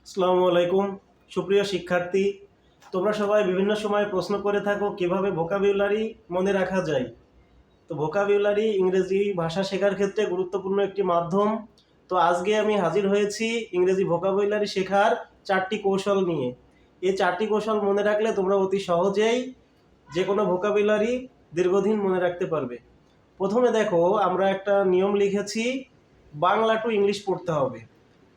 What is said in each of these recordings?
আসসালামু আলাইকুম সুপ্রিয় শিক্ষার্থী, তোমরা সবাই বিভিন্ন সময় প্রশ্ন করে থাকো কিভাবে ভোকাবুলারি মনে রাখা যায়। তো ভোকাবুলারি ইংরেজি ভাষা শেখার ক্ষেত্রে গুরুত্বপূর্ণ একটি মাধ্যম। তো আজকে আমি হাজির হয়েছি ইংরেজি ভোকাবুলারি শেখার 4টি কৌশল নিয়ে। এই 4টি কৌশল মনে রাখলে তোমরা অতি সহজেই যে কোনো ভোকাবুলারি দীর্ঘদিন মনে রাখতে পারবে। প্রথমে দেখো, আমরা একটা নিয়ম লিখেছি, বাংলা টু ইংলিশ পড়তে হবে।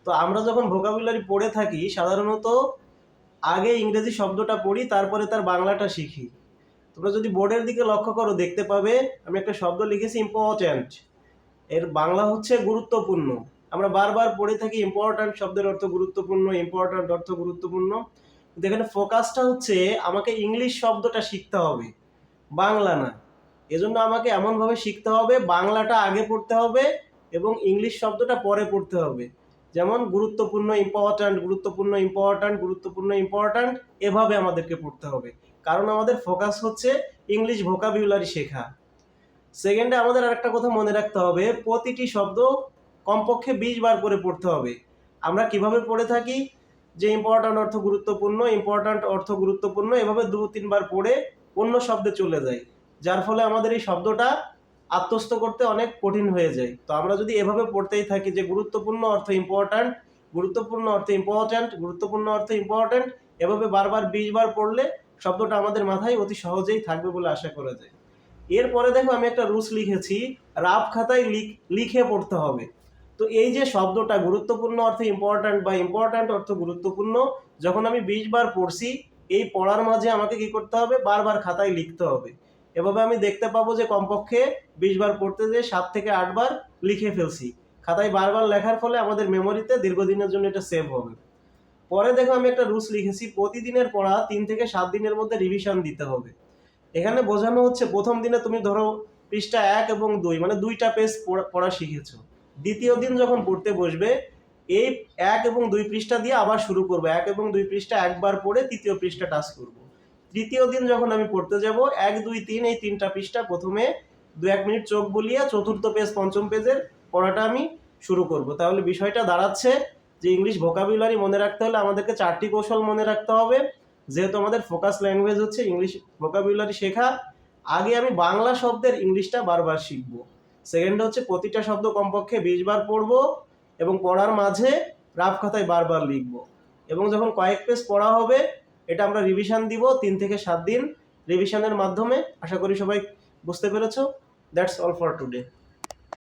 তো আমরা যখন ভোকাবুলারি পড়ে থাকি সাধারণত আগে ইংরেজি শব্দটা পড়ি, তারপরে তার বাংলাটা শিখি। তোমরা যদি বোর্ডের দিকে লক্ষ্য করো দেখতে পাবে আমি একটা শব্দ লিখেছি ইম্পর্ট্যান্ট। এর বাংলা হচ্ছে গুরুত্বপূর্ণ। আমরা বারবার পড়ে থাকি ইম্পর্ট্যান্ট শব্দের অর্থ গুরুত্বপূর্ণ, ইম্পর্ট্যান্ট অর্থ গুরুত্বপূর্ণ। কিন্তু এখানে ফোকাসটা হচ্ছে আমাকে ইংলিশ শব্দটা শিখতে হবে, বাংলা না। এজন্য আমাকে এমনভাবে শিখতে হবে, বাংলাটা আগে পড়তে হবে এবং ইংলিশ শব্দটা পরে পড়তে হবে। যেমন গুরুত্বপূর্ণ ইম্পর্ট্যান্ট, গুরুত্বপূর্ণ ইম্পর্ট্যান্ট, গুরুত্বপূর্ণ ইম্পর্ট্যান্ট, এভাবে আমাদেরকে পড়তে হবে, কারণ আমাদের ফোকাস হচ্ছে ইংলিশ ভোকাবুলারি শেখা। সেকেন্ডে আমাদের আরেকটা কথা মনে রাখতে হবে, প্রতিটি শব্দ কমপক্ষে 20 বার করে পড়তে হবে। আমরা কিভাবে পড়ে থাকি যে ইম্পর্ট্যান্ট অর্থ গুরুত্বপূর্ণ, ইম্পর্ট্যান্ট অর্থ গুরুত্বপূর্ণ, এভাবে 2-3 বার পড়ে অন্য শব্দে চলে যাই, যার ফলে আমাদের এই শব্দটা আত্মস্থ করতে অনেক কঠিন হয়ে যায়। তো আমরা যদি এভাবে পড়তেই থাকি যে গুরুত্বপূর্ণ অর্থ ইম্পর্ট্যান্ট, গুরুত্বপূর্ণ অর্থ ইম্পর্ট্যান্ট, গুরুত্বপূর্ণ অর্থ ইম্পর্ট্যান্ট, এভাবে বারবার 20 বার পড়লে শব্দটা আমাদের মাথায় অতি সহজেই থাকবে বলে আশা করা যায়। এরপরে দেখো আমি একটা রুলস লিখেছি, রাফ খাতায় লিখে পড়তে হবে। তো এই যে শব্দটা গুরুত্বপূর্ণ অর্থে ইম্পর্ট্যান্ট বা ইম্পর্ট্যান্ট অর্থ গুরুত্বপূর্ণ, যখন আমি 20 বার পড়ছি, এই পড়ার মাঝে আমাকে কি করতে হবে, বারবার খাতায় লিখতে হবে। এভাবে আমি দেখতে পাবো যে কমপক্ষে 20 বার পড়তে যেয়ে 7 থেকে 8 বার লিখে ফেলছি। খাতায় বারবার লেখার ফলে আমাদের মেমোরিতে দীর্ঘদিনের জন্য এটা সেভ হবে। পরে দেখো আমি একটা রুলস লিখেছি, প্রতিদিনের পড়া 3 থেকে 7 দিনের মধ্যে রিভিশন দিতে হবে। এখানে বোঝানো হচ্ছে প্রথম দিনে তুমি ধরো পৃষ্ঠা 1 এবং 2 মানে 2টা পেজ পড়া শিখেছো। দ্বিতীয় দিন যখন পড়তে বসবে, এই 1 এবং 2 পৃষ্ঠা দিয়ে আবার শুরু করবো, 1 এবং 2 পৃষ্ঠা একবার পড়ে তৃতীয় পৃষ্ঠা টাচ করব। তৃতীয় দিন যখন আমি পড়তে যাব, 1, 2, 3 এই 3টা পৃষ্ঠা প্রথমে 2-1 মিনিট চোখ বুলিয়ে চতুর্থ পেজ পঞ্চম পেজের পড়াটা আমি শুরু করব। তাহলে বিষয়টা দাঁড়াচ্ছে যে ইংলিশ ভোকাবুলারি মনে রাখতে হলে আমাদেরকে 4টি কৌশল মনে রাখতে হবে। যেহেতু আমাদের ফোকাস ল্যাঙ্গুয়েজ হচ্ছে ইংলিশ ভোকাবুলারি শেখা, আগে আমি বাংলা শব্দের ইংলিশটা বারবার শিখবো। সেকেন্ড হচ্ছে প্রতিটা শব্দ কমপক্ষে 20 বার পড়বো এবং পড়ার মাঝে রাফ খাতায় বারবার লিখবো। এবং যখন কয়েক পেজ পড়া হবে, এটা আমরা রিভিশন দিব 3 থেকে 7 দিন রিভিশনের মাধ্যমে। আশা করি সবাই বুঝতে পেরেছো। That's all for today.